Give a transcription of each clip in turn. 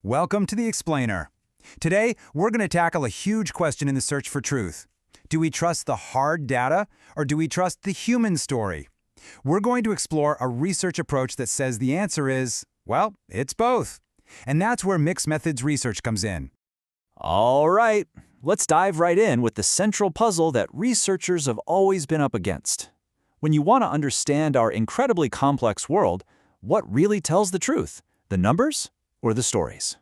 Welcome to The Explainer. Today, we're going to tackle a huge question in the search for truth. Do we trust the hard data, or do we trust the human story? We're going to explore a research approach that says the answer is, well, it's both. And that's where mixed methods research comes in. All right, let's dive right in with the central puzzle that researchers have always been up against. When you want to understand our incredibly complex world, what really tells the truth? The numbers or the stories?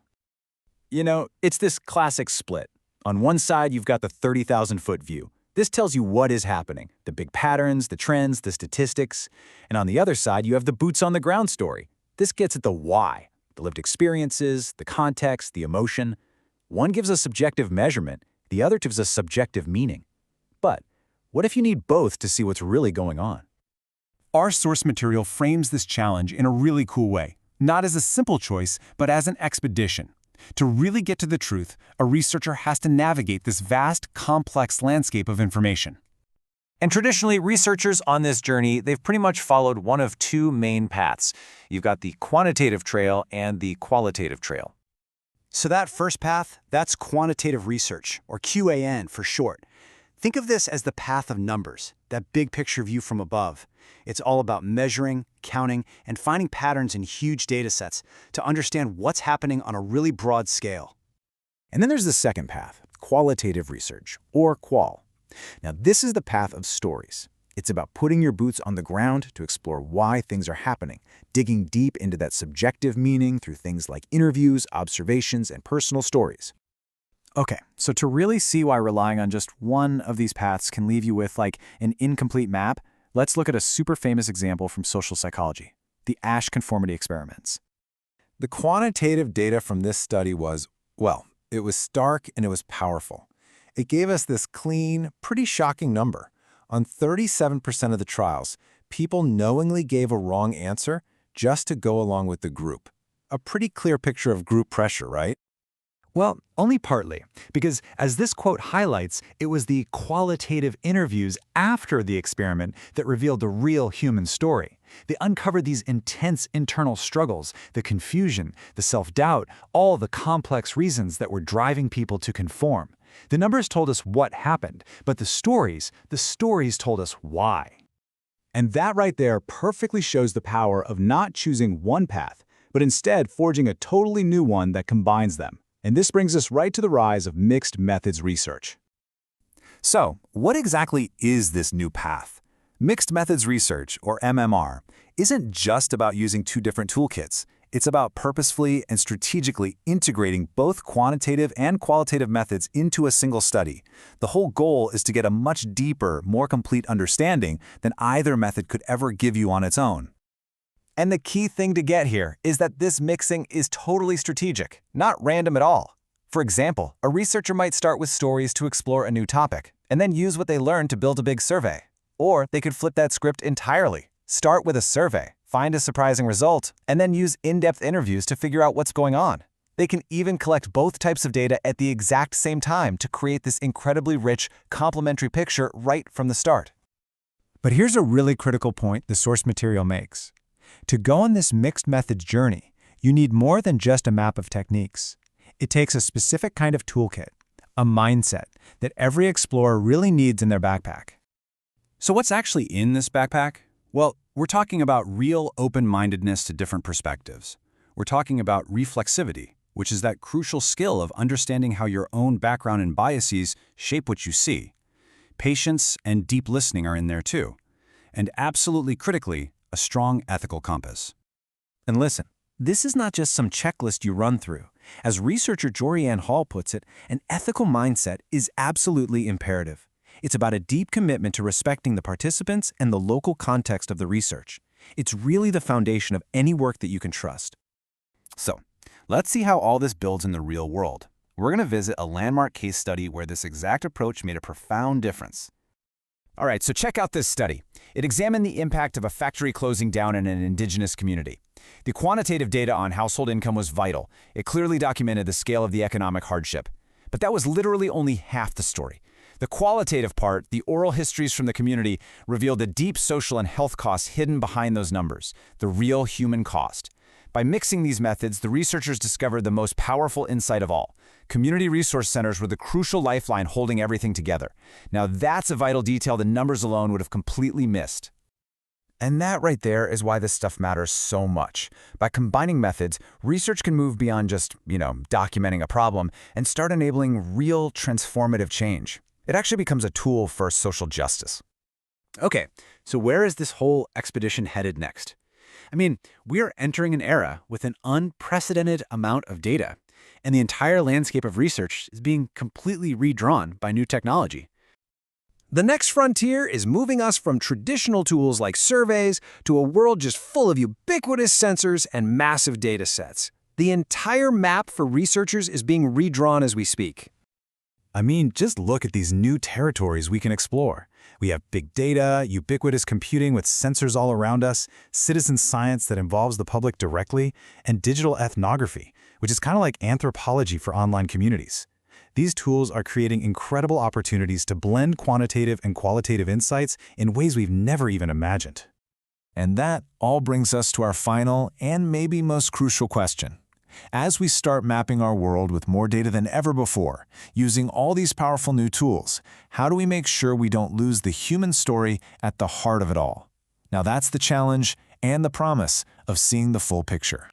You know, it's this classic split. On one side, you've got the 30,000-foot view. This tells you what is happening, the big patterns, the trends, the statistics. And on the other side, you have the boots-on-the-ground story. This gets at the why, the lived experiences, the context, the emotion. One gives a subjective measurement, the other gives a subjective meaning. But what if you need both to see what's really going on? Our source material frames this challenge in a really cool way, not as a simple choice, but as an expedition. To really get to the truth, a researcher has to navigate this vast, complex landscape of information. And traditionally, researchers on this journey, they've pretty much followed one of two main paths. You've got the quantitative trail and the qualitative trail. So that first path, that's quantitative research, or QAN for short. Think of this as the path of numbers, that big picture view from above. It's all about measuring, counting, and finding patterns in huge data sets to understand what's happening on a really broad scale. And then there's the second path, qualitative research, or qual. Now, this is the path of stories. It's about putting your boots on the ground to explore why things are happening, digging deep into that subjective meaning through things like interviews, observations, and personal stories. Okay, so to really see why relying on just one of these paths can leave you with like an incomplete map, let's look at a super famous example from social psychology, the Asch conformity experiments. The quantitative data from this study was, well, it was stark and it was powerful. It gave us this clean, pretty shocking number. On 37% of the trials, people knowingly gave a wrong answer just to go along with the group. A pretty clear picture of group pressure, right? Well, only partly, because as this quote highlights, it was the qualitative interviews after the experiment that revealed the real human story. They uncovered these intense internal struggles, the confusion, the self-doubt, all the complex reasons that were driving people to conform. The numbers told us what happened, but the stories told us why. And that right there perfectly shows the power of not choosing one path, but instead forging a totally new one that combines them. And this brings us right to the rise of mixed methods research. So, what exactly is this new path? Mixed methods research, or MMR, isn't just about using two different toolkits. It's about purposefully and strategically integrating both quantitative and qualitative methods into a single study. The whole goal is to get a much deeper, more complete understanding than either method could ever give you on its own. And the key thing to get here is that this mixing is totally strategic, not random at all. For example, a researcher might start with stories to explore a new topic, and then use what they learned to build a big survey. Or they could flip that script entirely. Start with a survey, find a surprising result, and then use in-depth interviews to figure out what's going on. They can even collect both types of data at the exact same time to create this incredibly rich, complementary picture right from the start. But here's a really critical point the source material makes. To go on this mixed methods journey, you need more than just a map of techniques. It takes a specific kind of toolkit, a mindset that every explorer really needs in their backpack. So what's actually in this backpack? Well, we're talking about real open-mindedness to different perspectives. We're talking about reflexivity, which is that crucial skill of understanding how your own background and biases shape what you see. Patience and deep listening are in there too. And absolutely critically, a strong ethical compass. And listen, this is not just some checklist you run through. As researcher Jorianne Hall puts it, an ethical mindset is absolutely imperative. It's about a deep commitment to respecting the participants and the local context of the research. It's really the foundation of any work that you can trust. So, let's see how all this builds in the real world. We're going to visit a landmark case study where this exact approach made a profound difference. All right, so check out this study. It examined the impact of a factory closing down in an indigenous community. The quantitative data on household income was vital. It clearly documented the scale of the economic hardship. But that was literally only half the story. The qualitative part, the oral histories from the community, revealed the deep social and health costs hidden behind those numbers, the real human cost. By mixing these methods, the researchers discovered the most powerful insight of all. Community resource centers were the crucial lifeline holding everything together. Now that's a vital detail the numbers alone would have completely missed. And that right there is why this stuff matters so much. By combining methods, research can move beyond just, documenting a problem and start enabling real transformative change. It actually becomes a tool for social justice. Okay, so where is this whole expedition headed next? I mean, we're entering an era with an unprecedented amount of data, and the entire landscape of research is being completely redrawn by new technology. The next frontier is moving us from traditional tools like surveys to a world just full of ubiquitous sensors and massive data sets. The entire map for researchers is being redrawn as we speak. I mean, just look at these new territories we can explore. We have big data, ubiquitous computing with sensors all around us, citizen science that involves the public directly, and digital ethnography, which is kind of like anthropology for online communities. These tools are creating incredible opportunities to blend quantitative and qualitative insights in ways we've never even imagined. And that all brings us to our final and maybe most crucial question. As we start mapping our world with more data than ever before, using all these powerful new tools, how do we make sure we don't lose the human story at the heart of it all? Now that's the challenge and the promise of seeing the full picture.